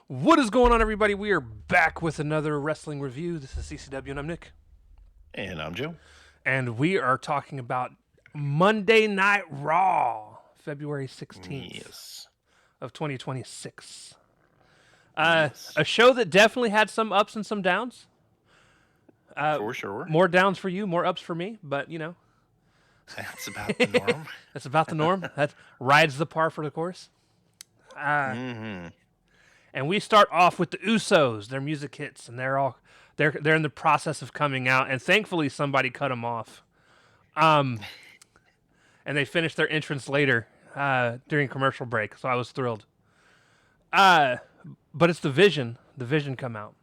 What is going on, everybody? We are back with another wrestling review. This is CCW, and I'm Nick. And I'm Joe. And we are talking about Monday Night Raw, February 16th Yes. of 2026. Yes. A show that definitely had some ups and some downs. For sure. More downs for you, more ups for me, but, That's about the norm. that's about the norm. That rides the par for the course. Mm-hmm. And we start off with the Usos. Their music hits, and they're in the process of coming out. And thankfully, somebody cut them off. And they finished their entrance later during commercial break, so I was thrilled. But it's the Vision. The Vision come out,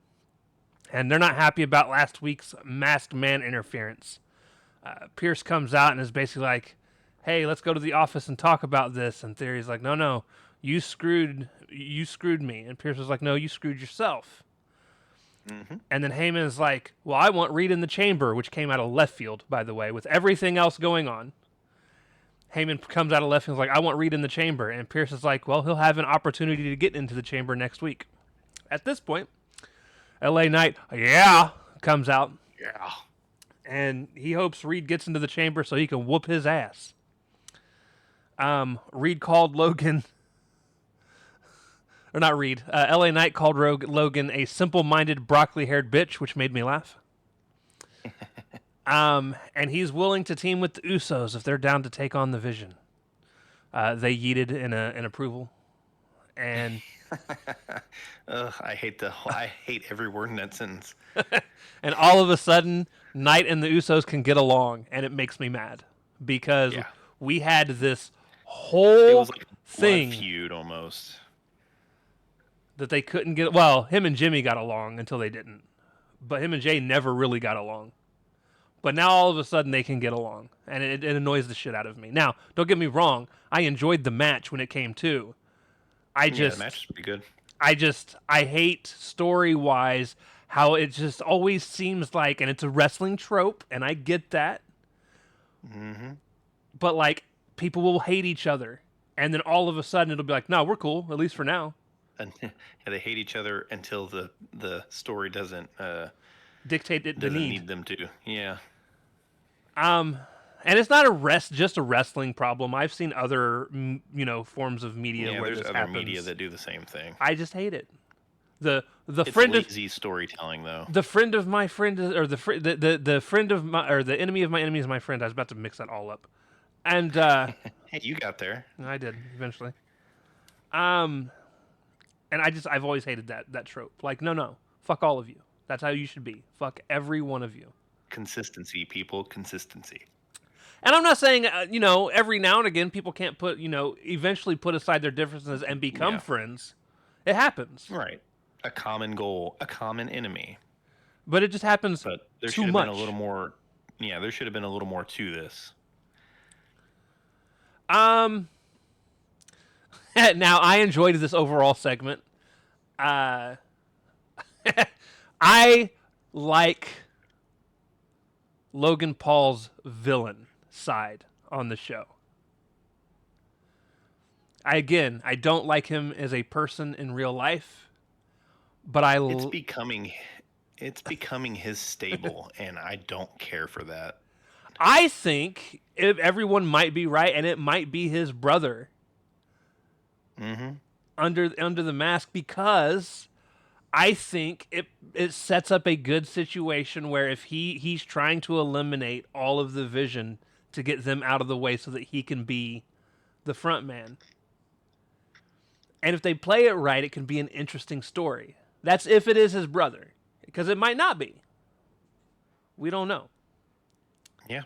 and they're not happy about last week's masked man interference. Pierce comes out and is basically like, "Hey, let's go to the office and talk about this." And Theory's like, "No, you screwed me." And Pierce was like, "No, you screwed yourself." Mm-hmm. And then Heyman is like, "Well, I want Reed in the chamber," which came out of left field, by the way, with everything else going on. Heyman comes out of left field and is like, "I want Reed in the chamber." And Pierce is like, "Well, he'll have an opportunity to get into the chamber next week." At this point, LA Knight, comes out. Yeah. And he hopes Reed gets into the chamber so he can whoop his ass. Reed called Logan... Or not Reed. LA Knight called Logan a simple-minded, broccoli-haired bitch, which made me laugh. And he's willing to team with the Usos if they're down to take on the Vision. They yeeted in approval. And I hate every word in that sentence. and all of a sudden, Knight and the Usos can get along, and it makes me mad. Because we had this whole It was like a thing blood feud almost. that they couldn't get... Well, him and Jimmy got along until they didn't. But him and Jay never really got along. But now all of a sudden they can get along. And it annoys the shit out of me. Now, don't get me wrong. I enjoyed the match when it came to. The match is pretty good. I hate story-wise how it just always seems like... And it's a wrestling trope, and I get that. Mm-hmm. But, like, people will hate each other. And then all of a sudden it'll be like, no, we're cool, at least for now. And they hate each other until the story doesn't Dictate the doesn't need. need them to. Yeah. And it's not just a wrestling problem. I've seen other, forms of media where there's this other happens. media that do the same thing. I just hate it. The It's friend lazy storytelling, though. the friend of my friend is, or the friend of my, or the enemy of my enemy is my friend. I was about to mix that all up, and Hey, you got there. I did eventually. And I've always hated that trope. Like, no, fuck all of you. That's how you should be. Fuck every one of you. Consistency, people. Consistency. And I'm not saying, every now and again people can't eventually put aside their differences and become friends. It happens. Right. A common goal, a common enemy. But it just happens But there too should have much. been a little more. Yeah, there should have been a little more to this. Now, I enjoyed this overall segment. I like Logan Paul's villain side on the show. I don't like him as a person in real life, but it's becoming his stable, and I don't care for that. I think if everyone might be right, and it might be his brother. Mm-hmm. Under the mask, because I think it sets up a good situation where if he's trying to eliminate all of the Vision to get them out of the way so that he can be the front man. And if they play it right, it can be an interesting story. That's if it is his brother, because it might not be. We don't know. Yeah.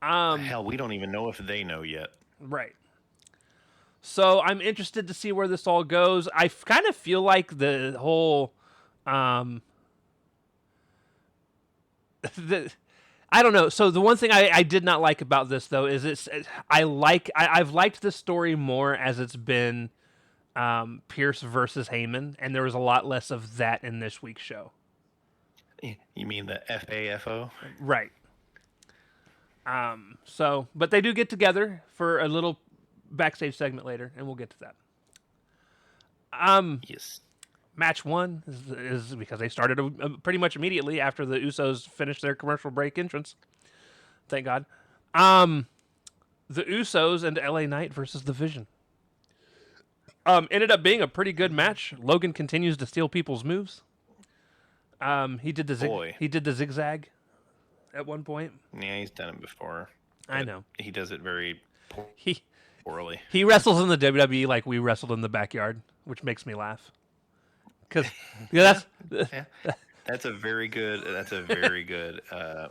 Hell, we don't even know if they know yet. Right. So I'm interested to see where this all goes. I kind of feel like the whole, I don't know. So the one thing I did not like about this though is I've liked the story more as it's been Pierce versus Heyman, and there was a lot less of that in this week's show. You mean the FAFO? Right. But they do get together for a little backstage segment later, and we'll get to that. Yes. Match 1 is because they started pretty much immediately after the Usos finished their commercial break entrance. Thank God. The Usos and LA Knight versus The Vision. Ended up being a pretty good match. Logan continues to steal people's moves. He did the zigzag at one point. Yeah, he's done it before. I know. He does it very He poorly. he wrestles in the WWE like we wrestled in the backyard, which makes me laugh. Because that's That's a very good. That's a very good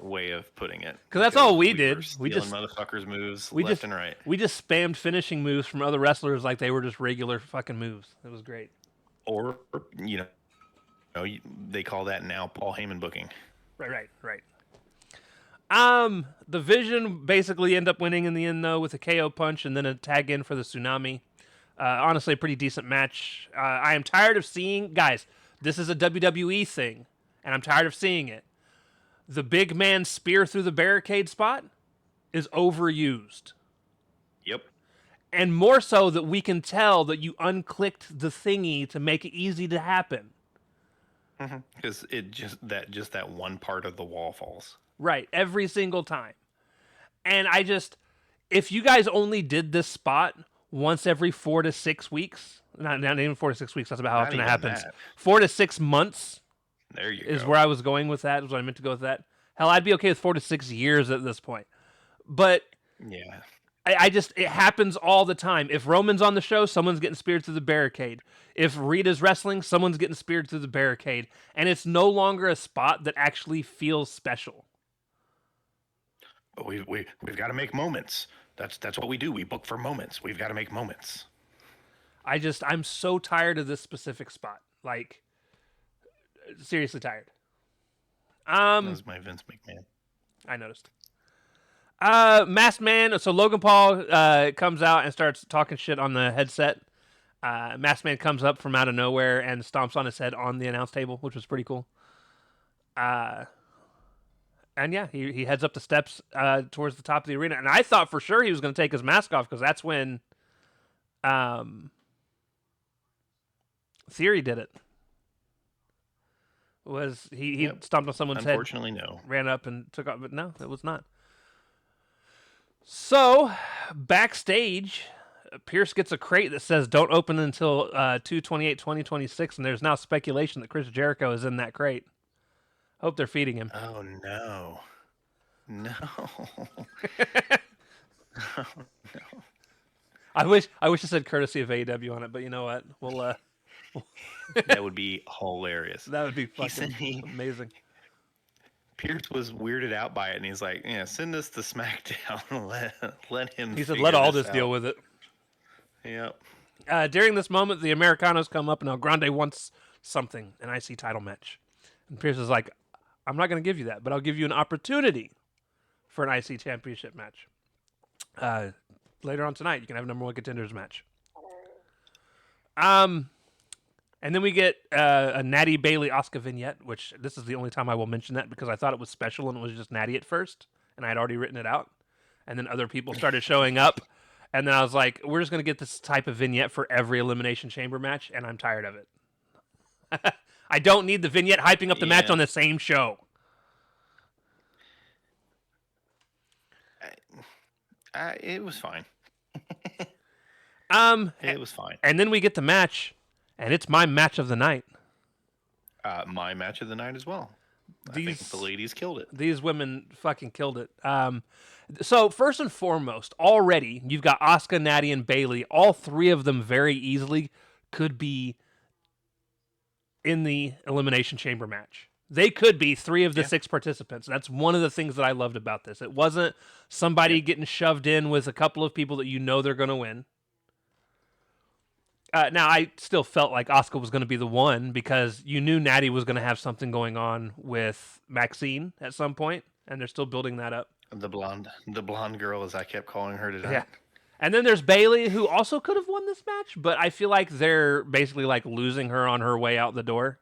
way of putting it. Because that's all we were did. We stealing just motherfuckers' moves we left just and right. we just spammed finishing moves from other wrestlers like they were just regular fucking moves. It was great. Or they call that now Paul Heyman booking. Right. The Vision basically end up winning in the end though with a KO punch and then a tag in for the Tsunami. Honestly, a pretty decent match. I am tired of seeing guys. This is a WWE thing, and I'm tired of seeing it. The big man spear through the barricade spot is overused. Yep. And more so that we can tell that you unclicked the thingy to make it easy to happen. Because just that one part of the wall falls. Right, every single time. And if you guys only did this spot once every 4 to 6 weeks, not even 4 to 6 weeks, that's about how often it happens. 4 to 6 months there you is go. where I was going with that, is what I meant to go with that. Hell, I'd be okay with 4 to 6 years at this point. But yeah. It happens all the time. If Roman's on the show, someone's getting speared through the barricade. If Rita's wrestling, someone's getting speared through the barricade. And it's no longer a spot that actually feels special. But we've got to make moments. That's what we do. We book for moments. We've got to make moments. I'm so tired of this specific spot. Like, seriously tired. That was my Vince McMahon. I noticed. Masked Man. So Logan Paul comes out and starts talking shit on the headset. Masked Man comes up from out of nowhere and stomps on his head on the announce table, which was pretty cool. And yeah, he heads up the steps towards the top of the arena. And I thought for sure he was going to take his mask off because that's when Theory did it. He stomped on someone's head. Unfortunately, no. Ran up and took off, but no, it was not. So, backstage, Pierce gets a crate that says don't open until 2/28/2026, and there's now speculation that Chris Jericho is in that crate. I hope they're feeding him. Oh, no. No. Oh, no. I wish it said courtesy of AEW on it, but you know what? We'll that would be hilarious. That would be fucking amazing. Pierce was weirded out by it, and he's like, "Yeah, send this to SmackDown. let him." He said, "Let Aldis deal with it." Yep. During this moment, the Americanos come up, and now Grande wants something, an IC title match, and Pierce is like, "I'm not going to give you that, but I'll give you an opportunity for an IC championship match. Later on tonight, you can have a number one contenders match." And then we get a Natty Bailey Asuka vignette, which this is the only time I will mention that because I thought it was special and it was just Natty at first, and I had already written it out. And then other people started showing up, and then I was like, we're just going to get this type of vignette for every Elimination Chamber match, and I'm tired of it. I don't need the vignette hyping up the match on the same show. It was fine. It was fine. And then we get the match, and it's my match of the night. My match of the night as well. I think the ladies killed it. These women fucking killed it. So first and foremost, already you've got Asuka, Natty, and Bailey. All three of them very easily could be in the Elimination Chamber match. They could be 3 of the 6 participants. That's one of the things that I loved about this. It wasn't somebody getting shoved in with a couple of people that you know they're going to win. Now, I still felt like Asuka was going to be the one because you knew Natty was going to have something going on with Maxine at some point, and they're still building that up. The blonde girl, as I kept calling her today. Yeah. And then there's Bailey, who also could have won this match, but I feel like they're basically like losing her on her way out the door.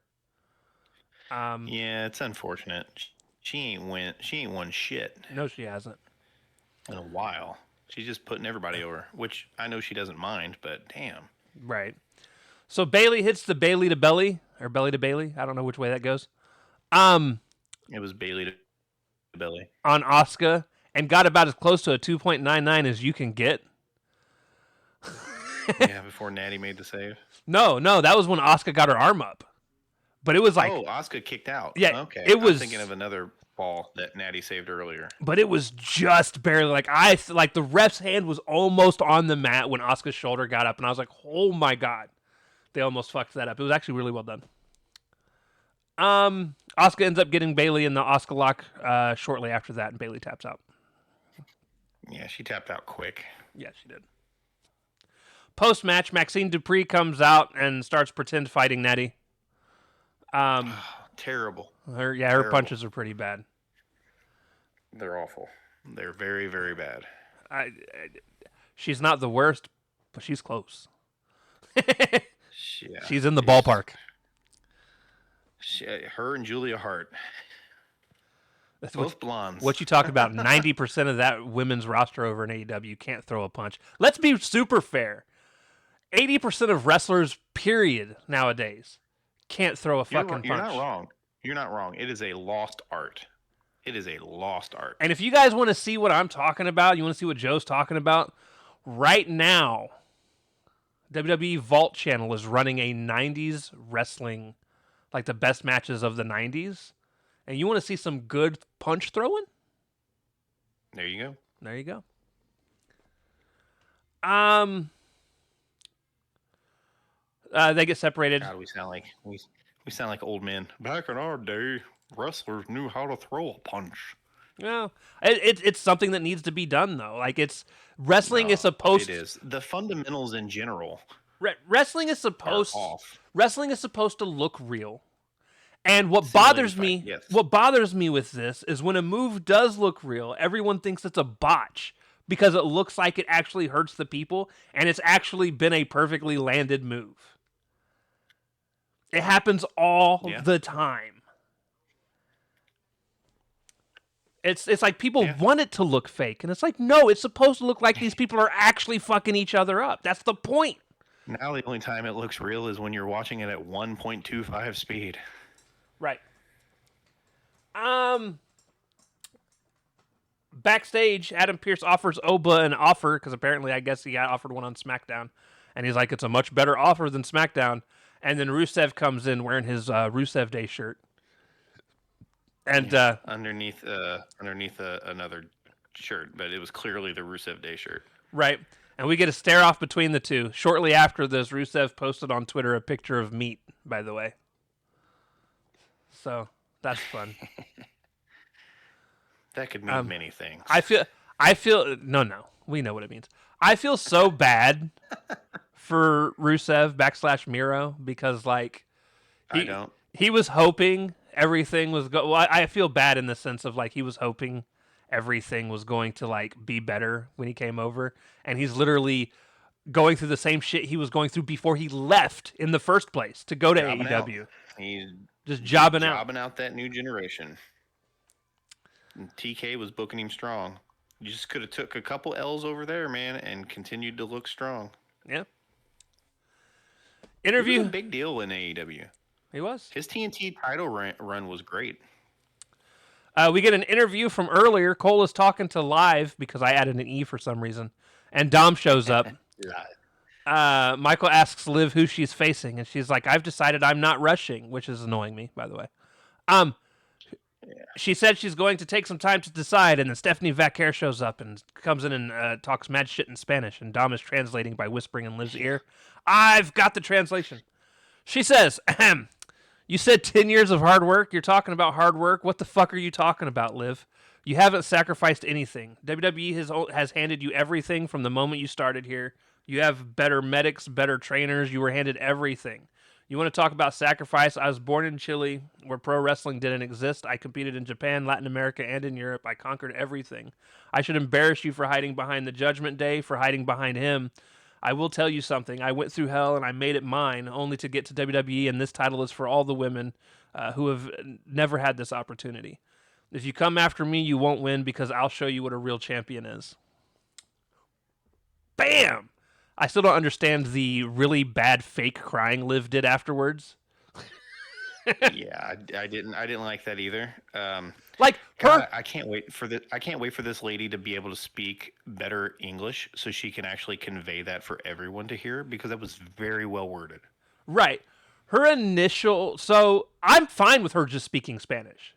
Yeah, it's unfortunate. She ain't won shit. No, she hasn't. In a while. She's just putting everybody over, which I know she doesn't mind, but damn. Right. So Bailey hits the Bailey to belly. or Belly to Bailey. I don't know which way that goes. It was Bailey to Belly. On Asuka and got about as close to a 2.99 as you can get. Yeah, before Natty made the save. No, that was when Asuka got her arm up. But it was like, Asuka kicked out. Yeah, okay. it was. I'm thinking of another ball that Natty saved earlier. But it was just barely like the ref's hand was almost on the mat when Asuka's shoulder got up, and I was like, oh my god, they almost fucked that up. It was actually really well done. Asuka ends up getting Bailey in the Asuka lock shortly after that, and Bailey taps out. Yeah, she tapped out quick. Yeah, she did. Post-match, Maxine Dupree comes out and starts pretend fighting Nettie. Terrible. Her punches are pretty bad. They're awful. They're very, very bad. She's not the worst, but she's close. Yeah, she's in the ballpark. Her and Julia Hart. Both blondes. What you talk about, 90% of that women's roster over in AEW can't throw a punch. Let's be super fair. 80% of wrestlers, period, nowadays, can't throw a fucking punch. You're not wrong. You're not wrong. It is a lost art. It is a lost art. And if you guys want to see what I'm talking about, you want to see what Joe's talking about, right now, WWE Vault Channel is running a 90s wrestling, like the best matches of the 90s. And you want to see some good punch throwing? There you go. There you go. They get separated. God, we sound like old men. Back in our day, wrestlers knew how to throw a punch. Well, it's something that needs to be done though. Like wrestling is supposed. It is the fundamentals in general. Wrestling is supposed to look real. And what bothers me with this is when a move does look real, everyone thinks it's a botch because it looks like it actually hurts the people, and it's actually been a perfectly landed move. It happens all the time. It's like people want it to look fake, and it's like, no, it's supposed to look like these people are actually fucking each other up. That's the point. Now the only time it looks real is when you're watching it at 1.25 speed. Right. Backstage, Adam Pearce offers Oba an offer, because apparently I guess he got offered one on SmackDown. And he's like, it's a much better offer than SmackDown. And then Rusev comes in wearing his Rusev Day shirt. And underneath another shirt, but it was clearly the Rusev Day shirt. Right. And we get a stare off between the two. Shortly after this, Rusev posted on Twitter a picture of meat, by the way. So that's fun. That could mean many things. I feel no. We know what it means. I feel so bad for Rusev / Miro because he was hoping everything was I feel bad in the sense of like he was hoping everything was going to like be better when he came over, and he's literally going through the same shit he was going through before he left in the first place to go to AEW. He's just jobbing out that new generation. And TK was booking him strong. You just could have took a couple L's over there, man, and continued to look strong. Yeah. Interview. He was a big deal in AEW. He was. His TNT title run was great. We get an interview from earlier. Cole is talking to Live because I added an E for some reason, and Dom shows up. Michael asks Liv who she's facing, and she's like, I've decided I'm not rushing, which is annoying me, by the way. She said she's going to take some time to decide, and then Stephanie Vaquer shows up and comes in and talks mad shit in Spanish, and Dom is translating by whispering in Liv's ear. I've got the translation. She says, ahem, you said 10 years of hard work? You're talking about hard work? What the fuck are you talking about, Liv? You haven't sacrificed anything. WWE has handed you everything from the moment you started here. You have better medics, better trainers. You were handed everything. You want to talk about sacrifice? I was born in Chile, where pro wrestling didn't exist. I competed in Japan, Latin America, and in Europe. I conquered everything. I should embarrass you for hiding behind the Judgment Day, for hiding behind him. I will tell you something. I went through hell, and I made it mine, only to get to WWE, and this title is for all the women who have never had this opportunity. If you come after me, you won't win, because I'll show you what a real champion is. Bam! I still don't understand the really bad fake crying Liv did afterwards. Yeah, I didn't like that either. Like her, God, I can't wait for this lady to be able to speak better English so she can actually convey that for everyone to hear because that was very well worded. right? Her initial. So I'm fine with her just speaking Spanish.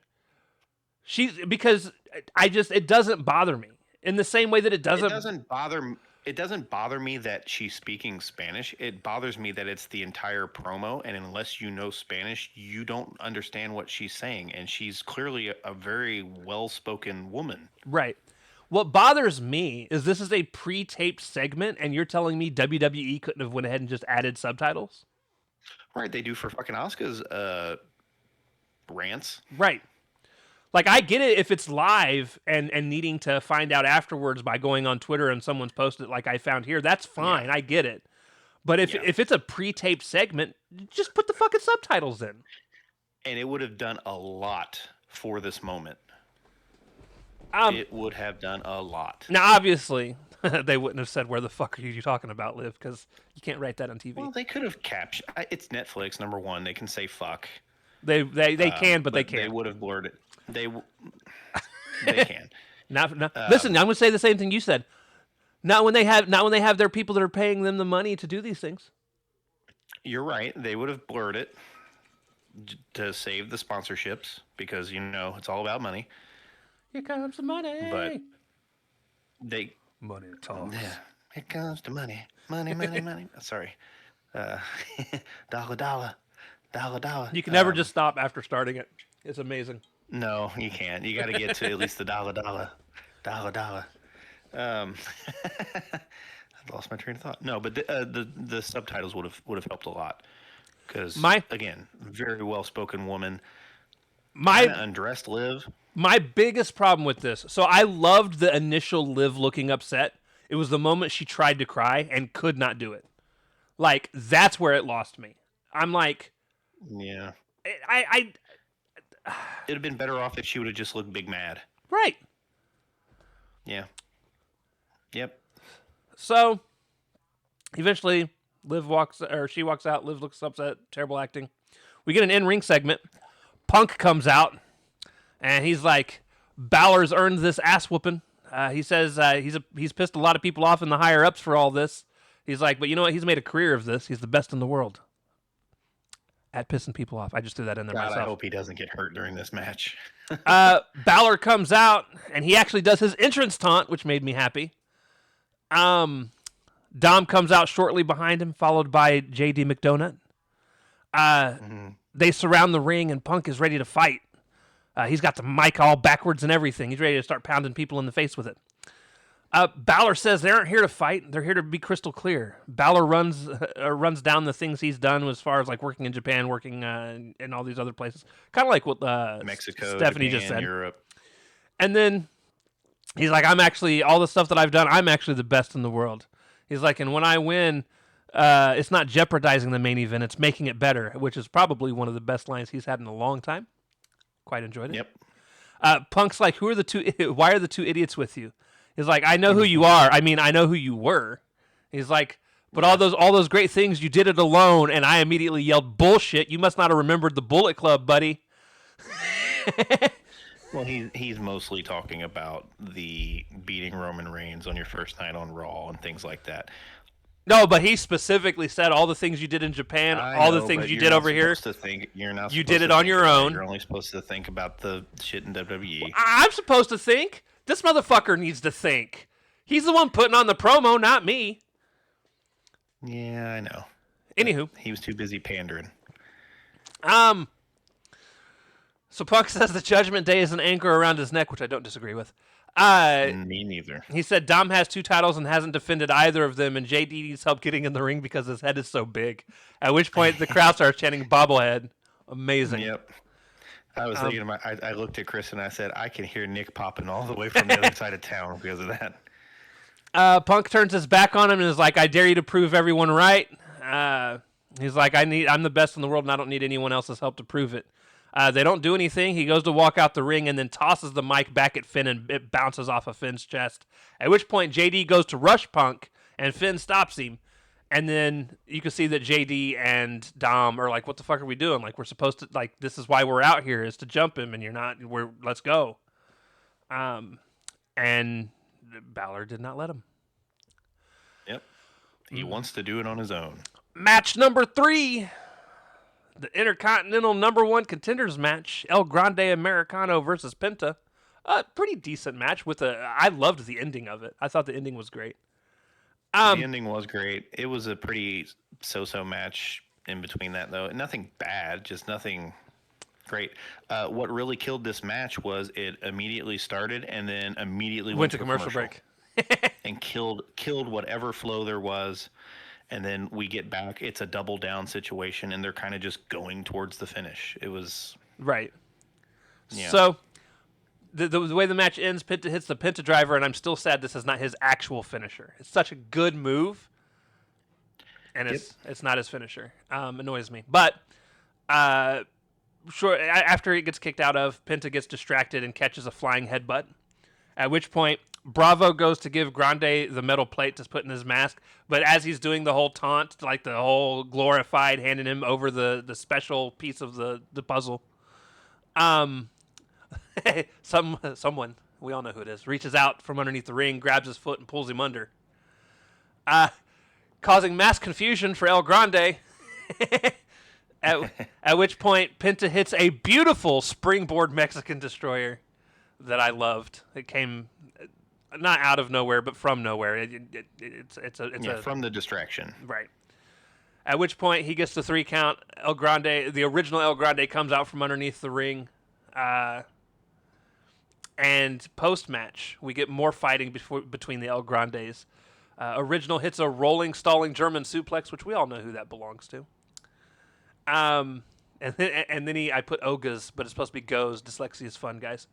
Because it doesn't bother me in the same way that it It doesn't. doesn't bother it doesn't bother me that she's speaking Spanish. It bothers me that it's the entire promo, and unless you know Spanish, you don't understand what she's saying. And she's clearly a very well-spoken woman. Right. What bothers me is this is a pre-taped segment, and you're telling me WWE couldn't have went ahead and just added subtitles. Right? They do for fucking Asuka's rants. Right. Like I get it if it's live and needing to find out afterwards by going on Twitter and someone's posted it like I found here. That's fine. Yeah. I get it. But if Yeah. if it's a pre-taped segment, just put the fucking subtitles in. And it would have done a lot for this moment. It would have done a lot. Now, obviously, they wouldn't have said, "Where the fuck are you talking about, Liv?" Because you can't write that on TV. Well, they could have captured. It's Netflix. Number one, they can say fuck. They can, but they can't. They would have blurred it. They can. Listen, I'm going to say the same thing you said. Not when they have their people that are paying them the money to do these things. You're right. They would have blurred it to save the sponsorships because it's all about money. Here comes the money. But money talks. Yeah, here comes the money, money. Sorry, dollar, dollar. You can never just stop after starting it. It's amazing. No, you can't. You got to get to at least the dollar. I lost my train of thought. No, but the subtitles would have helped a lot because again, very well spoken woman. Undressed Liv. My biggest problem with this. So I loved the initial Liv looking upset. It was the moment she tried to cry and could not do it. Like that's where it lost me. I'm like, yeah. It'd have been better off if she would have just looked big mad. Right. Yeah. Yep. So, eventually, she walks out. Liv looks upset. Terrible acting. We get an in-ring segment. Punk comes out, and he's like, Balor's earned this ass whooping. He says he's pissed a lot of people off in the higher ups for all this. He's like, but you know what? He's made a career of this. He's the best in the world at pissing people off. I just threw that in there myself. I hope he doesn't get hurt during this match. Balor comes out, and he actually does his entrance taunt, which made me happy. Dom comes out shortly behind him, followed by J.D. McDonagh. They surround the ring, and Punk is ready to fight. He's got the mic all backwards and everything. He's ready to start pounding people in the face with it. Balor says they aren't here to fight. They're here to be crystal clear. Balor runs down the things he's done as far as like working in Japan, working in all these other places. Kind of like what Mexico, Stephanie Japan, just said. Europe. And then he's like, all the stuff that I've done, I'm actually the best in the world. He's like, and when I win, it's not jeopardizing the main event, it's making it better, which is probably one of the best lines he's had in a long time. Quite enjoyed it. Yep. Punk's like, why are the two idiots with you? He's like, I know who you are. I mean, I know who you were. He's like, but all those great things, you did it alone. And I immediately yelled, bullshit. You must not have remembered the Bullet Club, buddy. Well, he's mostly talking about the beating Roman Reigns on your first night on Raw and things like that. No, but he specifically said all the things you did in Japan, all the things you did over here. You did it on your own. You're only supposed to think about the shit in WWE. Well, I'm supposed to think. This motherfucker needs to think. He's the one putting on the promo, not me. Yeah, I know. Anywho. He was too busy pandering. So Punk says the Judgment Day is an anchor around his neck, which I don't disagree with. Me neither. He said Dom has 2 titles and hasn't defended either of them, and JD needs help getting in the ring because his head is so big. At which point the crowd starts chanting bobblehead. Amazing. Yep. I was thinking, I looked at Chris and I said, I can hear Nick popping all the way from the other side of town because of that. Punk turns his back on him and is like, I dare you to prove everyone right. He's like, I'm the best in the world and I don't need anyone else's help to prove it. They don't do anything. He goes to walk out the ring and then tosses the mic back at Finn and it bounces off of Finn's chest. At which point JD goes to rush Punk and Finn stops him. And then you can see that JD and Dom are like, "What the fuck are we doing? Like, we're supposed to like this is why we're out here is to jump him, and you're not. Let's go." Um, and Balor did not let him. Yep. He wants to do it on his own. Match number 3, the Intercontinental #1 contenders match: El Grande Americano versus Penta. A pretty decent match with I loved the ending of it. I thought the ending was great. The ending was great. It was a pretty so-so match in between that, though. Nothing bad, just nothing great. What really killed this match was it immediately started and then immediately went to commercial break and killed whatever flow there was. And then we get back. It's a double down situation, and they're kind of just going towards the finish. It was right. Yeah. So the way the match ends, Penta hits the Penta driver, and I'm still sad this is not his actual finisher. It's such a good move, and it's not his finisher. Annoys me. But after it gets kicked out of, Penta gets distracted and catches a flying headbutt, at which point Bravo goes to give Grande the metal plate to put in his mask, but as he's doing the whole taunt, like the whole glorified handing him over the special piece of the puzzle, someone, we all know who it is, reaches out from underneath the ring, grabs his foot, and pulls him under, causing mass confusion for El Grande. At which point, Penta hits a beautiful springboard Mexican destroyer that I loved. It came not out of nowhere, but from nowhere. It's from the distraction. Right. At which point, he gets the 3 count. El Grande, the original El Grande, comes out from underneath the ring. And post-match, we get more fighting between the El Grandes. Original hits a rolling, stalling German suplex, which we all know who that belongs to. And then I put Ogas, but it's supposed to be Goes. Dyslexia is fun, guys.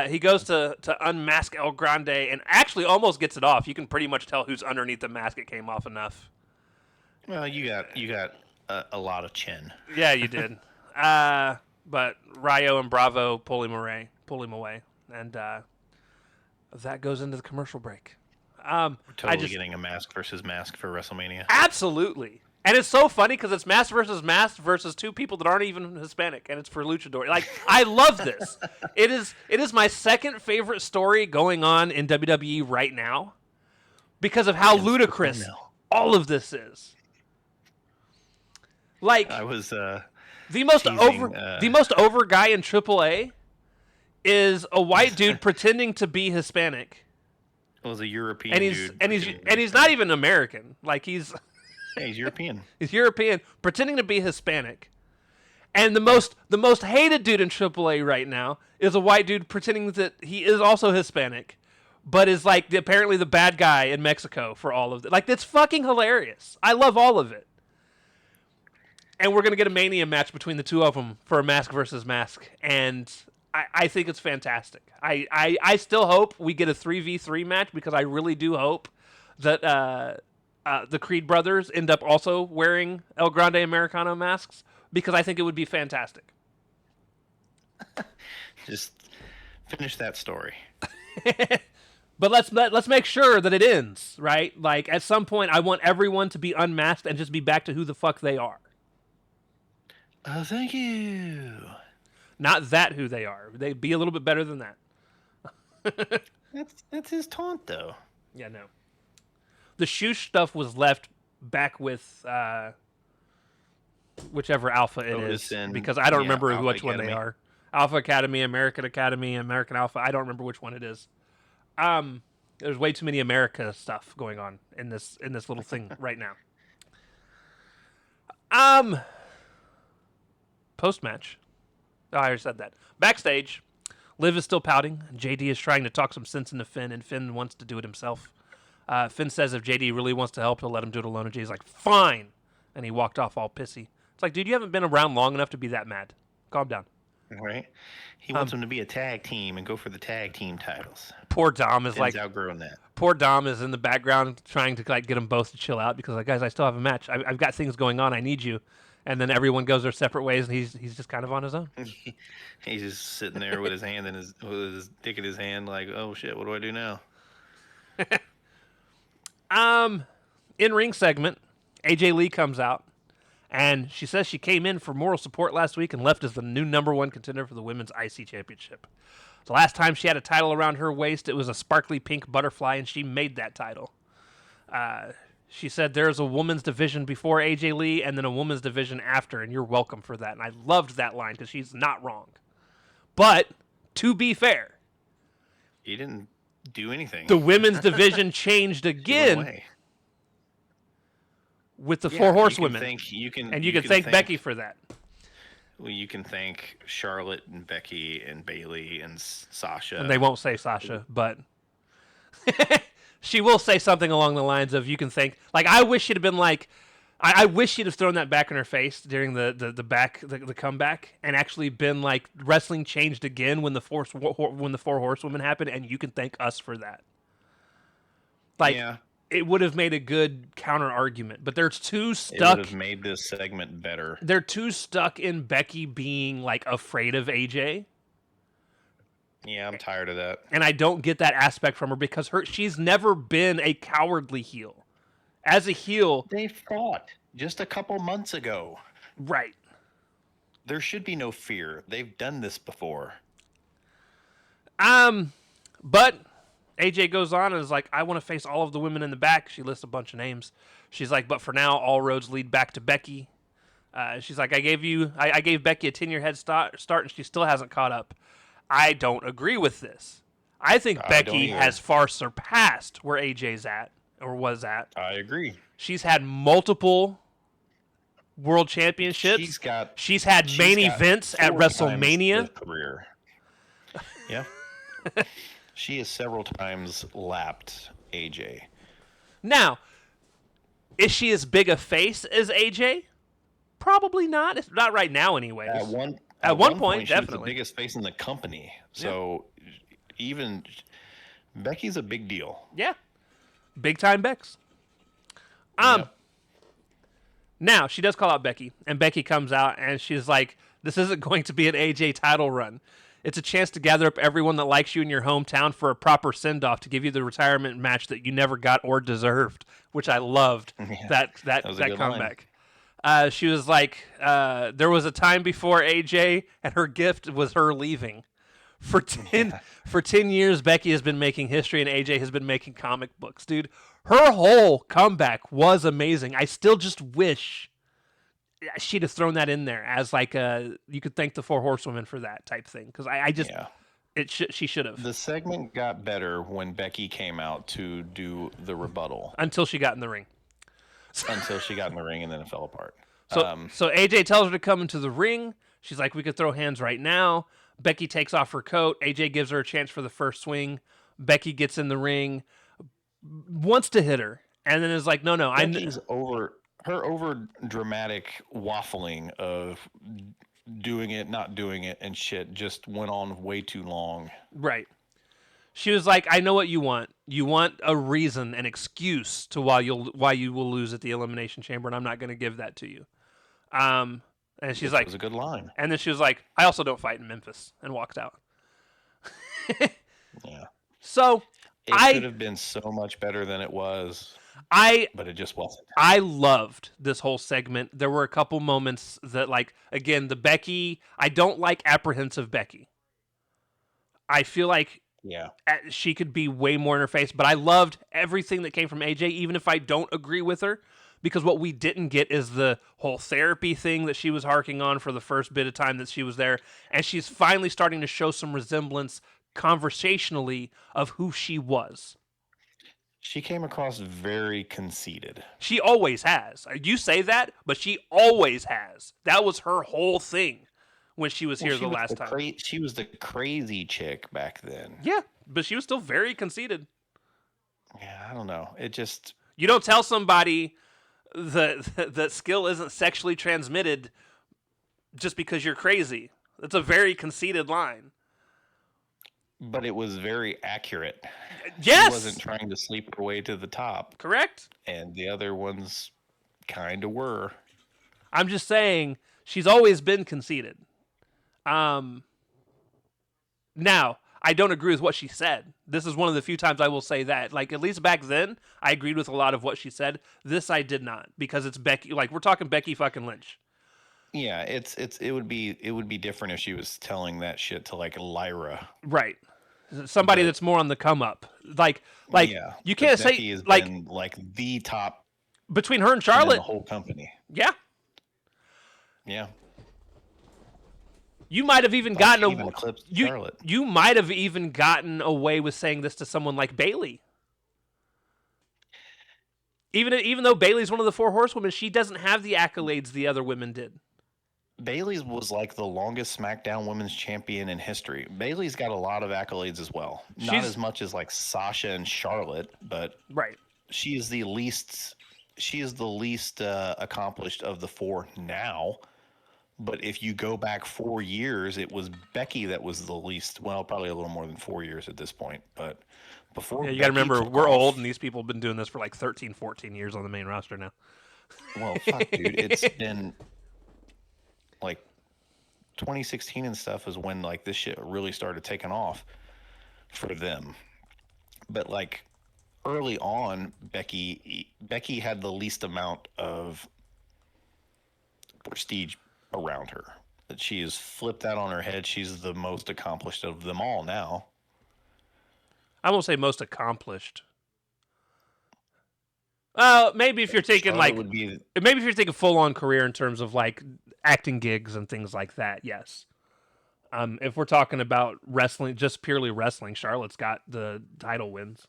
He goes to unmask El Grande and actually almost gets it off. You can pretty much tell who's underneath the mask. It came off enough. Well, you got a lot of chin. Yeah, you did. But Rayo and Bravo pull him away, and that goes into the commercial break. We're totally getting a mask versus mask for WrestleMania. Absolutely. And it's so funny because it's mask versus 2 people that aren't even Hispanic, and it's for luchador. Like, I love this. It is my second favorite story going on in WWE right now because of how ludicrous all of this is. Like, I was the most over guy in AAA is a white dude pretending to be Hispanic. It was a European dude, and he's not even American. Like, he's European. He's European, pretending to be Hispanic. And the most hated dude in AAA right now is a white dude pretending that he is also Hispanic, but is like apparently the bad guy in Mexico for all of it. Like, that's fucking hilarious. I love all of it. And we're gonna get a Mania match between the 2 of them for a mask versus mask, and I think it's fantastic. I still hope we get a 3v3 match because I really do hope that the Creed brothers end up also wearing El Grande Americano masks because I think it would be fantastic. Just finish that story. But let's make sure that it ends, right? Like, at some point, I want everyone to be unmasked and just be back to who the fuck they are. Thank you. Not that who they are. They be a little bit better than that. That's his taunt, though. Yeah, no. The Shoosh stuff was left back with whichever Alpha it is, because I don't remember Alpha which Academy. one they are. Alpha Academy, American Alpha. I don't remember which one it is. There's way too many America stuff going on in this little thing right now. Post match. Oh, I already said that. Backstage, Liv is still pouting. JD is trying to talk some sense into Finn, and Finn wants to do it himself. Finn says if JD really wants to help, he'll let him do it alone. And JD's like, fine. And he walked off all pissy. It's like, dude, you haven't been around long enough to be that mad. Calm down. Right? He wants him to be a tag team and go for the tag team titles. Poor Dom is Finn's outgrown that. Poor Dom is in the background trying to like get them both to chill out because, like, guys, I still have a match. I've got things going on. I need you. And then everyone goes their separate ways, and he's just kind of on his own. He's just sitting there with his hand with his dick in his hand, like, oh shit, what do I do now? In ring segment, AJ Lee comes out, and she says she came in for moral support last week and left as the new #1 contender for the Women's IC Championship. The last time she had a title around her waist, it was a sparkly pink butterfly, and she made that title. She said there's a women's division before AJ Lee and then a women's division after, and you're welcome for that. And I loved that line because she's not wrong. But, to be fair, He didn't do anything. the women's division changed again with the four horsewomen. You can thank Becky for that. Well, you can thank Charlotte and Becky and Bayley and Sasha. And they won't say Sasha, but she will say something along the lines of you can thank. Like, I wish she'd have been like, I wish she'd have thrown that back in her face during the comeback and actually been like, wrestling changed again when the four horsewomen happened, and you can thank us for that. Like, yeah. It would have made a good counter argument, but they're too stuck. It would have made this segment better. They're too stuck in Becky being like afraid of AJ. Yeah, I'm tired of that. And I don't get that aspect from her because she's never been a cowardly heel. As a heel, they fought just a couple months ago. Right. There should be no fear. They've done this before. But AJ goes on and is like, I want to face all of the women in the back. She lists a bunch of names. She's like, but for now, all roads lead back to Becky. She's like, I gave Becky a 10-year head start, and she still hasn't caught up. I don't agree with this. I think Becky has far surpassed where AJ's at, or was at. I agree. She's had multiple world championships. She's had main events at WrestleMania. Career. Yeah. She has several times lapped AJ. Now, is she as big a face as AJ? Probably not. It's not right now, anyways. At one point, definitely. She was the biggest face in the company. So even Becky's a big deal. Yeah. Big time Bex. Now, she does call out Becky, and Becky comes out, and she's like, this isn't going to be an AJ title run. It's a chance to gather up everyone that likes you in your hometown for a proper send-off to give you the retirement match that you never got or deserved, which I loved, that comeback. She was like, there was a time before AJ, and her gift was her leaving. For 10 years, Becky has been making history, and AJ has been making comic books. Dude, her whole comeback was amazing. I still just wish she'd have thrown that in there as like you could thank the four horsewomen for that type thing, because she should have. The segment got better when Becky came out to do the rebuttal until she got in the ring. And then it fell apart. So AJ tells her to come into the ring. She's like, we could throw hands right now. Becky takes off her coat. AJ gives her a chance for the first swing. Becky gets in the ring, wants to hit her, and then is like, no, Becky's over dramatic waffling of doing it, not doing it, and shit just went on way too long. Right. She was like, I know what you want. You want a reason, an excuse to why you will lose at the Elimination Chamber, and I'm not going to give that to you. And she's like, it was a good line. And then she was like, I also don't fight in Memphis, and walked out. Yeah. So it could have been so much better than it was. But it just wasn't. I loved this whole segment. There were a couple moments that, like, again, the Becky, I don't like apprehensive Becky. I feel like she could be way more in her face, but I loved everything that came from AJ, even if I don't agree with her, because what we didn't get is the whole therapy thing that she was harking on for the first bit of time that she was there, and she's finally starting to show some resemblance conversationally of who she was. She came across very conceited. She always has. You say that, but she always has. That was her whole thing when she was here the last time. She was the crazy chick back then. Yeah, but she was still very conceited. Yeah, I don't know. It just... You don't tell somebody that skill isn't sexually transmitted just because you're crazy. That's a very conceited line. But it was very accurate. Yes! She wasn't trying to sleep her way to the top. Correct. And the other ones kind of were. I'm just saying, she's always been conceited. Now, I don't agree with what she said. This is one of the few times I will say that. Like, at least back then, I agreed with a lot of what she said. This I did not, because it's Becky. Like, we're talking Becky fucking Lynch. Yeah, it would be different if she was telling that shit to like Lyra. Right. Somebody But that's more on the come up. Like yeah, you but can't say, Becky has like, been like the top between her and in the Charlotte, whole company. yeah. Yeah, You might have even thought she gotten even eclipsed you Charlotte. you might have even gotten away with saying this to someone like Bailey. Even though Bailey's one of the four horsewomen, she doesn't have the accolades the other women did. Bailey's was like the longest SmackDown Women's Champion in history. Bailey's got a lot of accolades as well. Not She's as much as like Sasha and Charlotte, but right. she is the least. She is the least accomplished of the four now. But if you go back 4 years, it was Becky that was the least. Well, probably a little more than 4 years at this point. But before Yeah, you got to Becky remember took we're old off, and these people have been doing this for like 13, 14 years on the main roster now. well, fuck, dude, it's been like 2016 and stuff is when like this shit really started taking off for them. But like early on, Becky had the least amount of prestige around her. That she has flipped that on her head. She's the most accomplished of them all now. I won't say most accomplished. Maybe if you're taking Charlotte like would be maybe if you're taking full on career in terms of like acting gigs and things like that, yes. If we're talking about wrestling, just purely wrestling, Charlotte's got the title wins.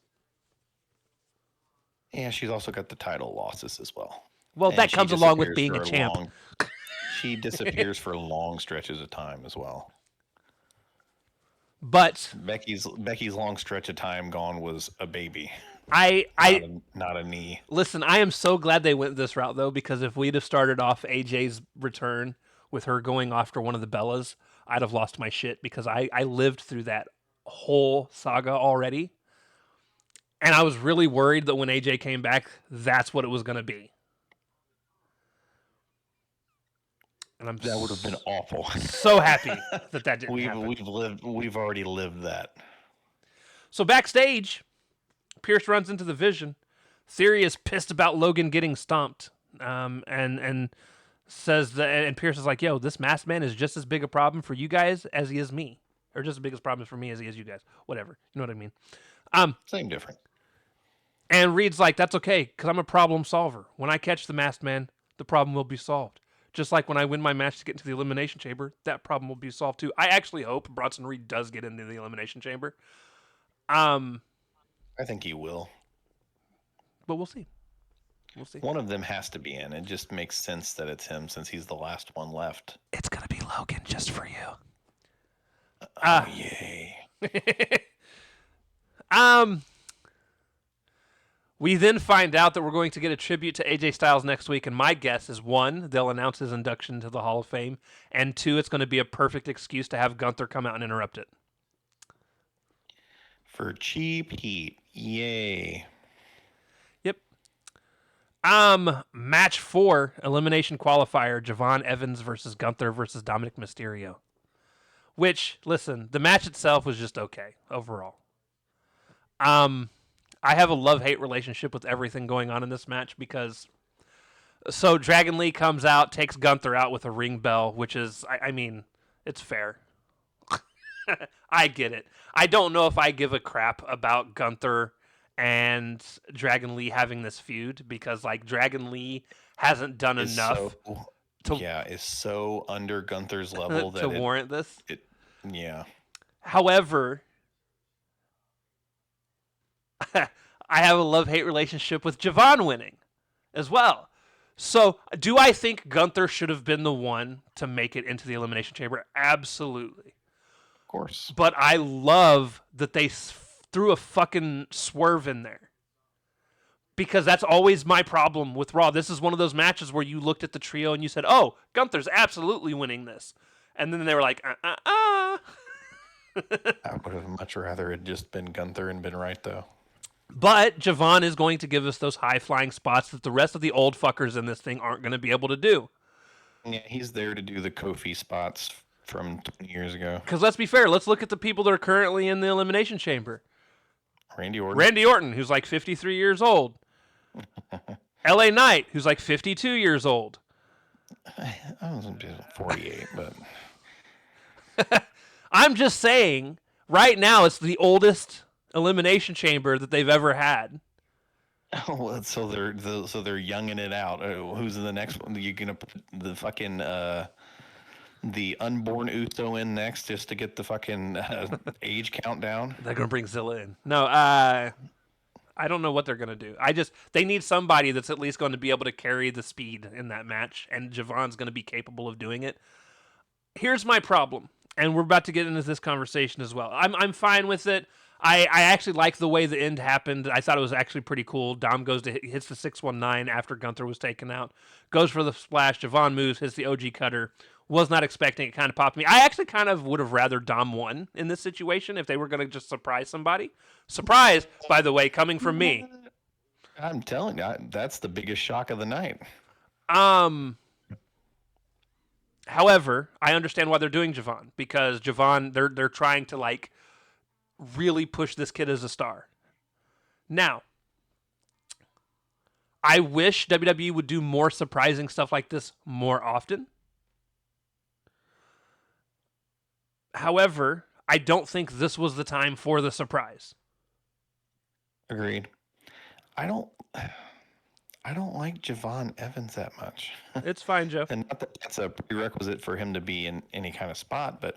yeah. She's also got the title losses as well. Well, And that she comes along with disappears being for a champ. long. She disappears for long stretches of time as well. But Becky's long stretch of time gone was a baby, I not a knee. listen. I am so glad they went this route though, because if we'd have started off AJ's return with her going after one of the Bellas, I'd have lost my shit because I lived through that whole saga already, and I was really worried that when AJ came back, that's what it was going to be. And I'm That would have been awful. so happy that that didn't happen. We've already lived that. So backstage, Pierce runs into the Vision. Theory is pissed about Logan getting stomped, and says that, and Pierce is like, "Yo, this masked man is just as big a problem for you guys as he is me, or just as big a problem for me as he is you guys. Whatever, you know what I mean." Same different. And Reed's like, "That's okay, because I'm a problem solver. When I catch the masked man, the problem will be solved. Just like when I win my match to get into the Elimination Chamber, that problem will be solved too." I actually hope Bronson Reed does get into the Elimination Chamber. I think he will. But we'll see. We'll see. One of them has to be in. It just makes sense that it's him since he's the last one left. It's gonna be Logan just for you. Oh, yay. We then find out that we're going to get a tribute to AJ Styles next week, and my guess is, one, they'll announce his induction to the Hall of Fame, and two, it's going to be a perfect excuse to have Gunther come out and interrupt it. For Cheap Heat. Yay. Yep. Match 4, elimination qualifier, Javon Evans versus Gunther versus Dominic Mysterio. Which, listen, the match itself was just okay overall. I have a love-hate relationship with everything going on in this match because so Dragon Lee comes out, takes Gunther out with a ring bell, which is, I mean, it's fair. I get it. I don't know if I give a crap about Gunther and Dragon Lee having this feud because, like, Dragon Lee hasn't done enough is so under Gunther's level that to warrant this. Yeah. However, I have a love-hate relationship with Javon winning as well. So, do I think Gunther should have been the one to make it into the Elimination Chamber? Absolutely. Of course. But I love that they threw a fucking swerve in there. Because that's always my problem with Raw. This is one of those matches where you looked at the trio and you said, "Oh, Gunther's absolutely winning this." And then they were like, I would have much rather it just been Gunther and been right, though. But Javon is going to give us those high-flying spots that the rest of the old fuckers in this thing aren't going to be able to do. Yeah, he's there to do the Kofi spots from 20 years ago. Because let's be fair, let's look at the people that are currently in the Elimination Chamber. Randy Orton. Randy Orton, who's like 53 years old. LA Knight, who's like 52 years old. I was 48, but I'm just saying, right now it's the oldest Elimination Chamber that they've ever had. oh, so they're younging it out. Who's the next one? You're gonna put the fucking the unborn Uso in next just to get the fucking age countdown. They're gonna bring Zilla in. No, I don't know what they're gonna do. They need somebody that's at least going to be able to carry the speed in that match, and Javon's gonna be capable of doing it. Here's my problem, and we're about to get into this conversation as well. I'm fine with it. I actually like the way the end happened. I thought it was actually pretty cool. Dom hits the 619 after Gunther was taken out, goes for the splash. Javon moves, hits the OG cutter. Was not expecting it. Kind of popped me. I actually kind of would have rather Dom won in this situation if they were going to just surprise somebody. Surprise, by the way, coming from me. I'm telling you, that's the biggest shock of the night. However, I understand why they're doing Javon, because Javon, they're trying to like really push this kid as a star. Now, I wish WWE would do more surprising stuff like this more often. However, I don't think this was the time for the surprise. Agreed. I don't like Javon Evans that much. It's fine, Joe. And not that that's a prerequisite for him to be in any kind of spot, but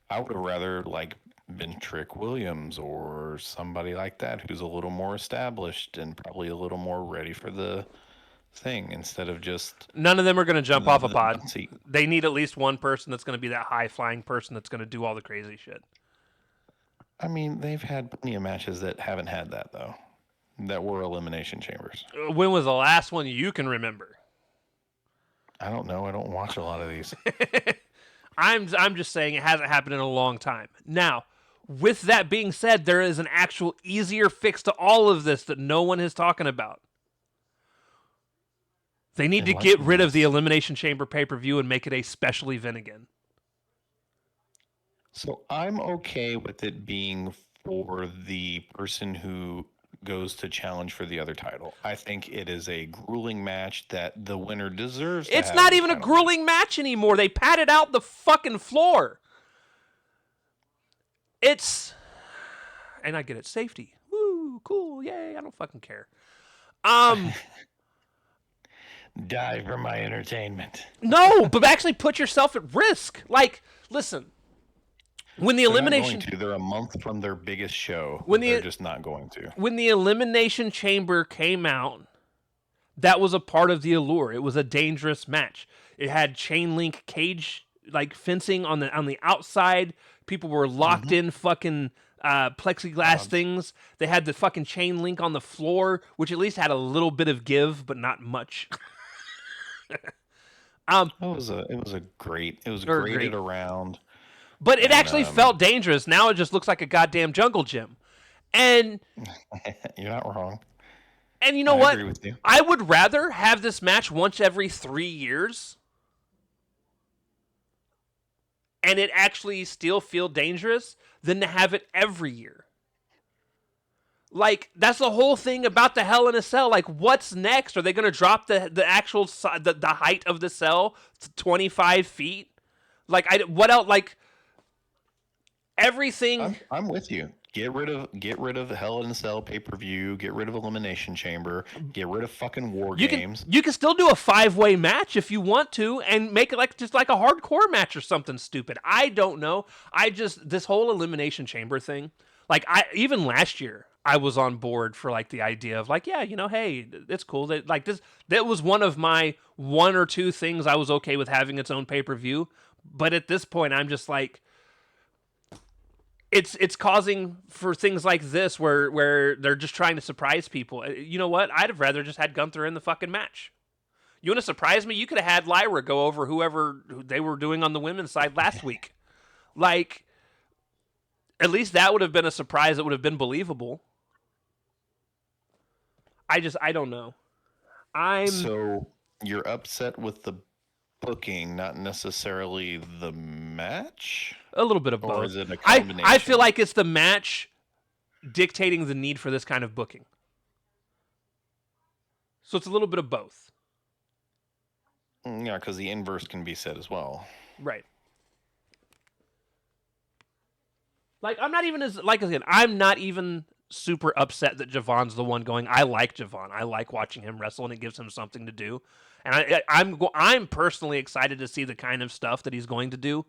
I would have rather like been Trick Williams or somebody like that who's a little more established and probably a little more ready for the thing instead of just none of them are going to jump off a pod. Seat. They need at least one person that's going to be that high flying person that's going to do all the crazy shit. I mean, they've had plenty of matches that haven't had that though. That were elimination chambers. When was the last one you can remember? I don't know. I don't watch a lot of these. I'm just saying it hasn't happened in a long time. Now, with that being said, there is an actual easier fix to all of this that no one is talking about. They need to get rid of the Elimination Chamber pay-per-view and make it a special event again. So I'm okay with it being for the person who goes to challenge for the other title. I think it is a grueling match that the winner deserves. It's not even a grueling match anymore. They padded out the fucking floor. And I get it, safety. Woo, cool, yay, I don't fucking care. Die for my entertainment. No, but actually put yourself at risk. Like, listen, when the elimination, they're a month from their biggest show. They're just not going to. When the Elimination Chamber came out, that was a part of the allure. It was a dangerous match. It had chain link cage like fencing on the outside. People were locked in fucking plexiglass things. They had the fucking chain link on the floor, which at least had a little bit of give, but not much. It was graded around. But it actually felt dangerous. Now it just looks like a goddamn jungle gym. And you're not wrong. And you know what? I agree with you. I would rather have this match once every 3 years and it actually still feel dangerous than to have it every year. Like, that's the whole thing about the Hell in a Cell. Like, what's next? Are they going to drop the actual the height of the cell to 25 feet? Like, what else? Like, everything. I'm with you. Get rid of the Hell in a Cell pay-per-view. Get rid of Elimination Chamber. Get rid of fucking War Games. You can still do a 5-way match if you want to, and make it just like a hardcore match or something stupid. I don't know. This whole Elimination Chamber thing. Like, even last year, I was on board for like the idea of like, yeah, hey, it's cool that like this. That was one of my 1 or 2 things I was okay with having its own pay-per-view. But at this point, I'm just like, it's causing for things like this where they're just trying to surprise people. You know what? I'd have rather just had Gunther in the fucking match. You want to surprise me? You could have had Lyra go over whoever they were doing on the women's side last week. Like, at least that would have been a surprise that would have been believable. I don't know. So you're upset with the booking, not necessarily the match, A little bit of or both. is it a I feel combination? like it's the match dictating the need for this kind of booking. So it's a little bit of both. Yeah, because the inverse can be said as well. Right. Like I'm not even as like again, I'm not even super upset that Javon's the one going. I like Javon. I like watching him wrestle, and it gives him something to do. And I'm personally excited to see the kind of stuff that he's going to do.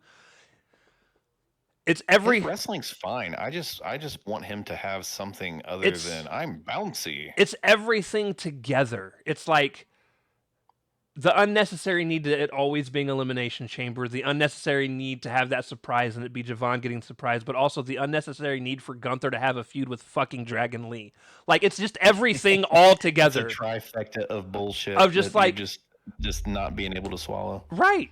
It's His every wrestling's fine. I just want him to have something other it's than I'm bouncy. it's everything together. It's like the unnecessary need to it always being elimination chamber, the unnecessary need to have that surprise and it be Javon getting surprised, but also the unnecessary need for Gunther to have a feud with fucking Dragon Lee. Like it's just everything all It's a together trifecta of bullshit of just that you're like just not being able to swallow. right.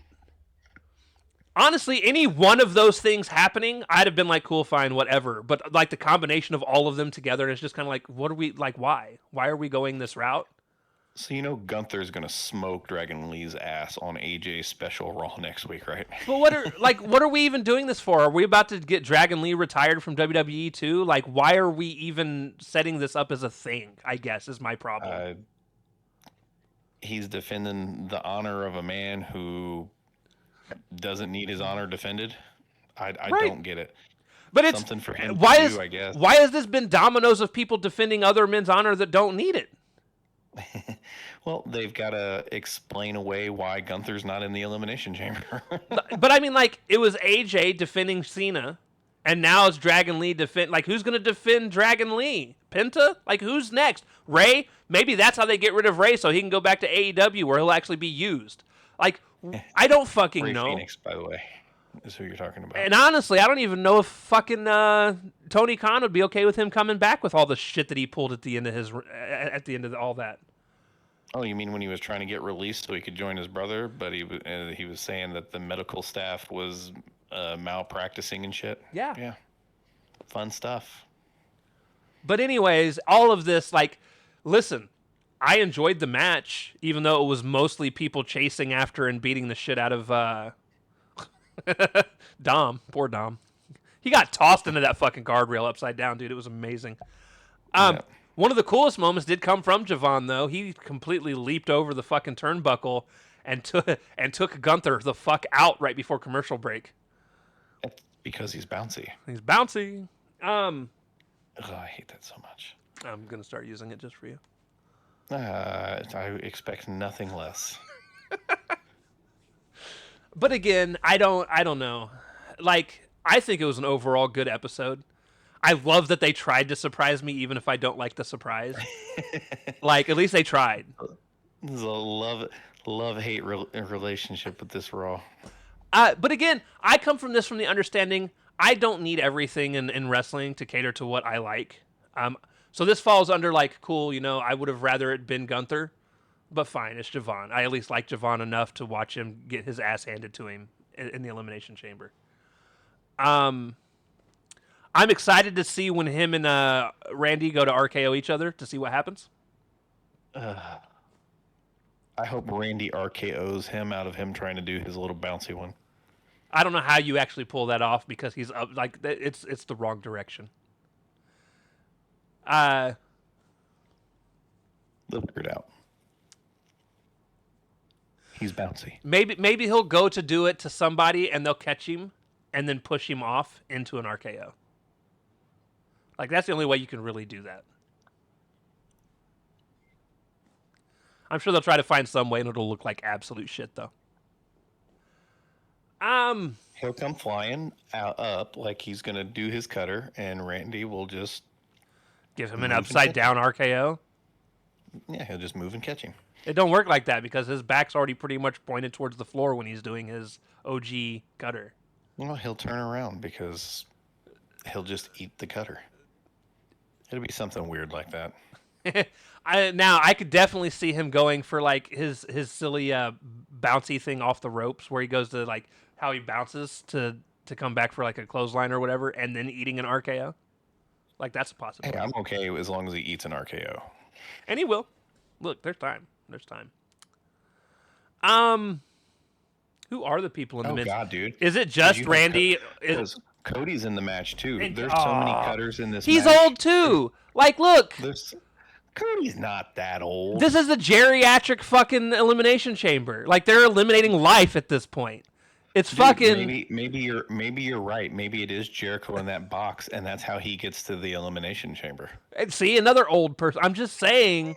Honestly, any one of those things happening, I'd have been like, cool, fine, whatever. But like the combination of all of them together, it's just kind of like, what are we like? Why? Why are we going this route? So you know Gunther's gonna smoke Dragon Lee's ass on AJ's special Raw next week, right? But what are we even doing this for? Are we about to get Dragon Lee retired from WWE too? Like why are we even setting this up as a thing? I guess is my problem. He's defending the honor of a man who doesn't need his honor defended. I Right. don't get it. But it's Something for him why to is do, I guess. why has this been dominoes of people defending other men's honor that don't need it? Well, they've got to explain away why Gunther's not in the Elimination Chamber. But I mean, like it was AJ defending Cena, and now it's Dragon Lee defend. Like who's gonna defend Dragon Lee? Penta? Like who's next? Ray? Maybe that's how they get rid of Ray, so he can go back to AEW where he'll actually be used. Like I don't fucking Ray know. Phoenix, by the way, is who you're talking about. And honestly, I don't even know if fucking Tony Khan would be okay with him coming back with all the shit that he pulled at the end of all that. Oh, you mean when he was trying to get released so he could join his brother, but he was saying that the medical staff was malpracticing and shit? Yeah. Yeah. Fun stuff. But anyways, all of this, like, listen, I enjoyed the match, even though it was mostly people chasing after and beating the shit out of Dom. Poor Dom. He got tossed into that fucking guardrail upside down, dude. It was amazing. Yeah. One of the coolest moments did come from Javon, though. He completely leaped over the fucking turnbuckle and took Gunther the fuck out right before commercial break. Because he's bouncy. He's bouncy. Ugh, I hate that so much. I'm gonna start using it just for you. I expect nothing less. But again, I don't know. Like, I think it was an overall good episode. I love that they tried to surprise me, even if I don't like the surprise. Like, at least they tried. This is a love-hate relationship with this Raw. But again, I come from the understanding I don't need everything in wrestling to cater to what I like. So this falls under like, cool, I would have rather it been Gunther, but fine, it's Javon. I at least like Javon enough to watch him get his ass handed to him in the Elimination Chamber. I'm excited to see when him and Randy go to RKO each other to see what happens. I hope Randy RKO's him out of him trying to do his little bouncy one. I don't know how you actually pull that off because he's up like it's the wrong direction. They'll figure it out. He's bouncy. Maybe he'll go to do it to somebody and they'll catch him and then push him off into an RKO. Like that's the only way you can really do that. I'm sure they'll try to find some way and it'll look like absolute shit though. He'll come flying up like he's gonna do his cutter, and Randy will just give him an upside down RKO. Yeah, he'll just move and catch him. It don't work like that because his back's already pretty much pointed towards the floor when he's doing his OG cutter. Well, he'll turn around because he'll just eat the cutter. It'll be something weird like that. I could definitely see him going for like his silly bouncy thing off the ropes where he goes to like how he bounces to come back for like a clothesline or whatever and then eating an RKO. Like that's a possibility. Hey, I'm okay as long as he eats an RKO. And he will. Look, there's time. Who are the people in the Oh men's? God, dude. Is it Because just Randy? Cody's in the match too. And There's so many cutters in this he's match. old too. Like, look, There's Cody's not that old. this is the geriatric fucking elimination chamber. Like, they're eliminating life at this point. It's Dude, fucking. maybe you're right. Maybe it is Jericho in that box, and that's how he gets to the elimination chamber. See, another old person. I'm just saying.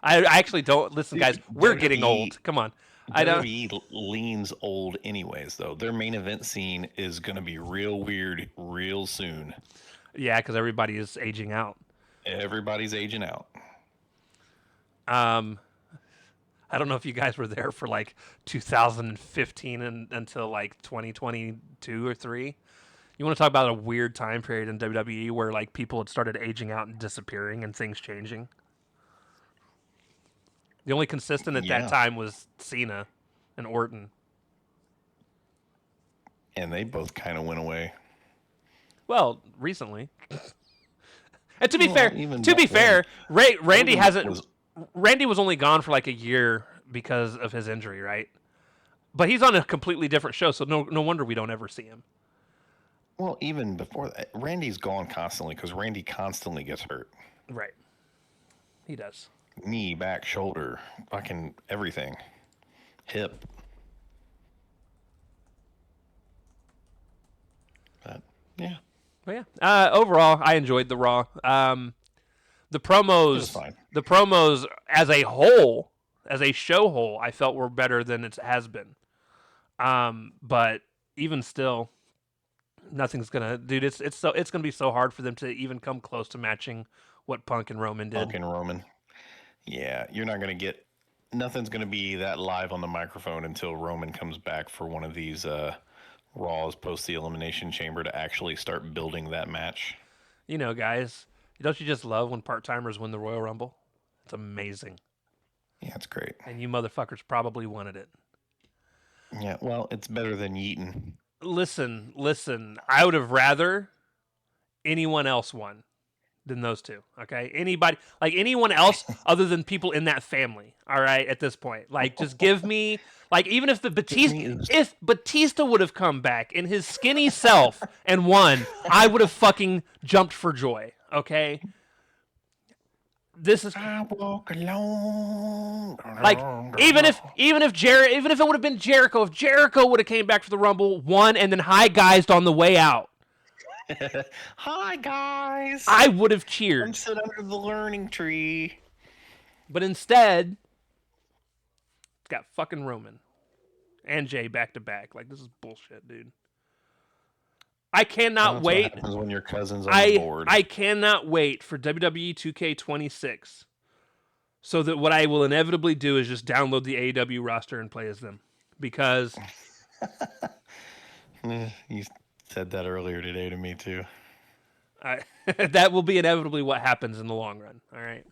I actually don't listen, guys. We're getting old. Come on. I don't. WWE leans old, anyways. Though their main event scene is going to be real weird, real soon. Yeah, because everybody is aging out. Everybody's aging out. I don't know if you guys were there for like 2015 and until like 2022 or 3. You want to talk about a weird time period in WWE where like people had started aging out and disappearing and things changing? The only consistent at that time was Cena and Orton. And they both kind of went away. Well, recently. And to be fair, Randy hasn't. Randy was only gone for like a year because of his injury, right? But he's on a completely different show, so no wonder we don't ever see him. Well, even before that, Randy's gone constantly because Randy constantly gets hurt. Right. He does. Knee, back, shoulder, fucking everything. Hip. But, yeah. But yeah. Overall, I enjoyed the Raw. The promos as a whole, as a show whole, I felt were better than it has been. But even still, nothing's gonna, dude. It's gonna be so hard for them to even come close to matching what Punk and Roman did. Punk and Roman. Yeah, you're not gonna get. Nothing's gonna be that live on the microphone until Roman comes back for one of these Raws post the Elimination Chamber to actually start building that match. You know, guys, don't you just love when part-timers win the Royal Rumble? It's amazing. Yeah, it's great. And you motherfuckers probably wanted it. Yeah, well, it's better than Yeaton. Listen. I would have rather anyone else won than those two. Okay, anyone else other than people in that family. All right, at this point, like, just give me, like, even if if Batista would have come back in his skinny self and won, I would have fucking jumped for joy. Okay. This is I walk alone. like, even if it would have been Jericho, if Jericho would have came back for the Rumble, won, and then high guysed on the way out, hi guys, I would have cheered. I'm sitting under the learning tree. But instead, it's got fucking Roman and Jay back to back. Like, this is bullshit, dude. I cannot wait. What happens when your cousin's on the board. I cannot wait for WWE 2K26, so that what I will inevitably do is just download the AEW roster and play as them, because you said that earlier today to me too. That will be inevitably what happens in the long run. All right.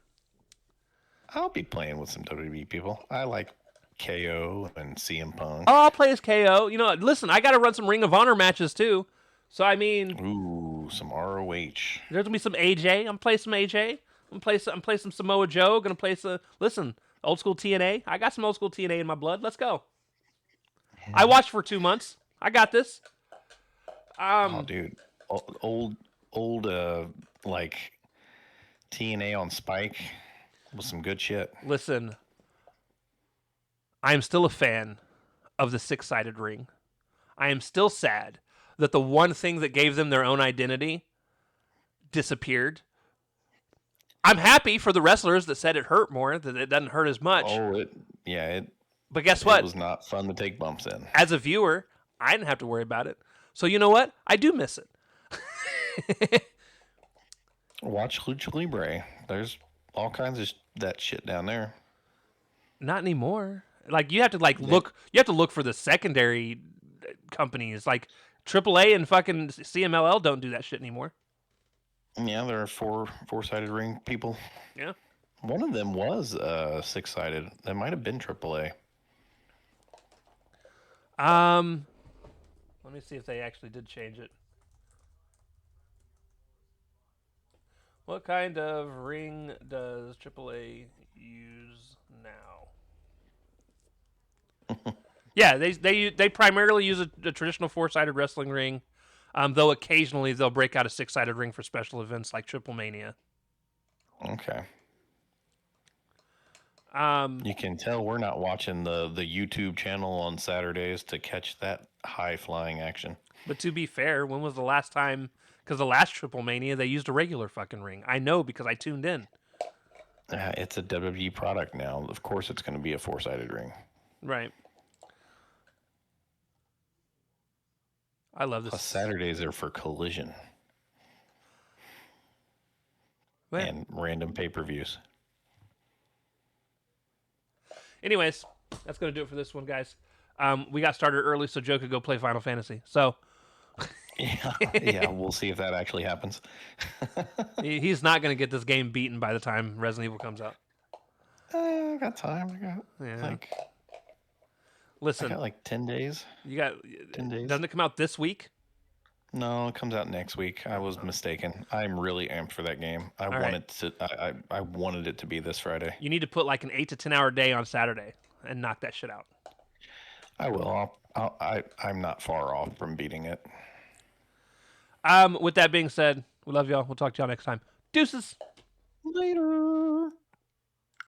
I'll be playing with some WWE people. I like KO and CM Punk. Oh, I'll play as KO. You know, listen, I got to run some Ring of Honor matches too. So, I mean, ooh, some ROH. There's gonna be some AJ. I'm gonna play some AJ. I'm gonna play some Samoa Joe. Gonna play some. Listen, old school TNA. I got some old school TNA in my blood. Let's go. I watched for 2 months. I got this. Oh, dude, old, like TNA on Spike was some good shit. Listen, I am still a fan of the 6-sided ring. I am still sad that the one thing that gave them their own identity disappeared. I'm happy for the wrestlers that said it hurt more, that it doesn't hurt as much. Oh, but guess what? It was not fun to take bumps in. As a viewer, I didn't have to worry about it. So you know what? I do miss it. Watch Lucha Libre. There's all kinds of that shit down there. Not anymore. Like, you have to look. You have to look for the secondary companies. Like, AAA and fucking CMLL don't do that shit anymore. Yeah, there are four-sided ring people. Yeah. One of them was 6-sided. That might have been AAA. Let me see if they actually did change it. What kind of ring does AAA use now? Yeah, they primarily use a traditional 4-sided wrestling ring, though occasionally they'll break out a 6-sided ring for special events like Triple Mania. Okay. Um, You can tell we're not watching the YouTube channel on Saturdays to catch that high flying action. but to be fair, when was the last time? Because the last Triple Mania they used a regular fucking ring. I know because I tuned in. It's a WWE product now. Of course, it's going to be a 4-sided ring. Right. I love this. Plus, Saturdays are for Collision Well, and random pay-per-views. anyways, that's gonna do it for this one, guys. We got started early so Joe could go play Final Fantasy. So Yeah, we'll see if that actually happens. he's not gonna get this game beaten by the time Resident Evil comes out. I got time. Yeah. I Listen, got like 10 days. you got 10 days. Doesn't it come out this week? No, it comes out next week. I was mistaken. I'm really amped for that game. I wanted it to be this Friday. You need to put like an 8 to 10 hour day on Saturday and knock that shit out. I will. I'm not far off from beating it. With that being said, we love y'all. We'll talk to y'all next time. Deuces. Later.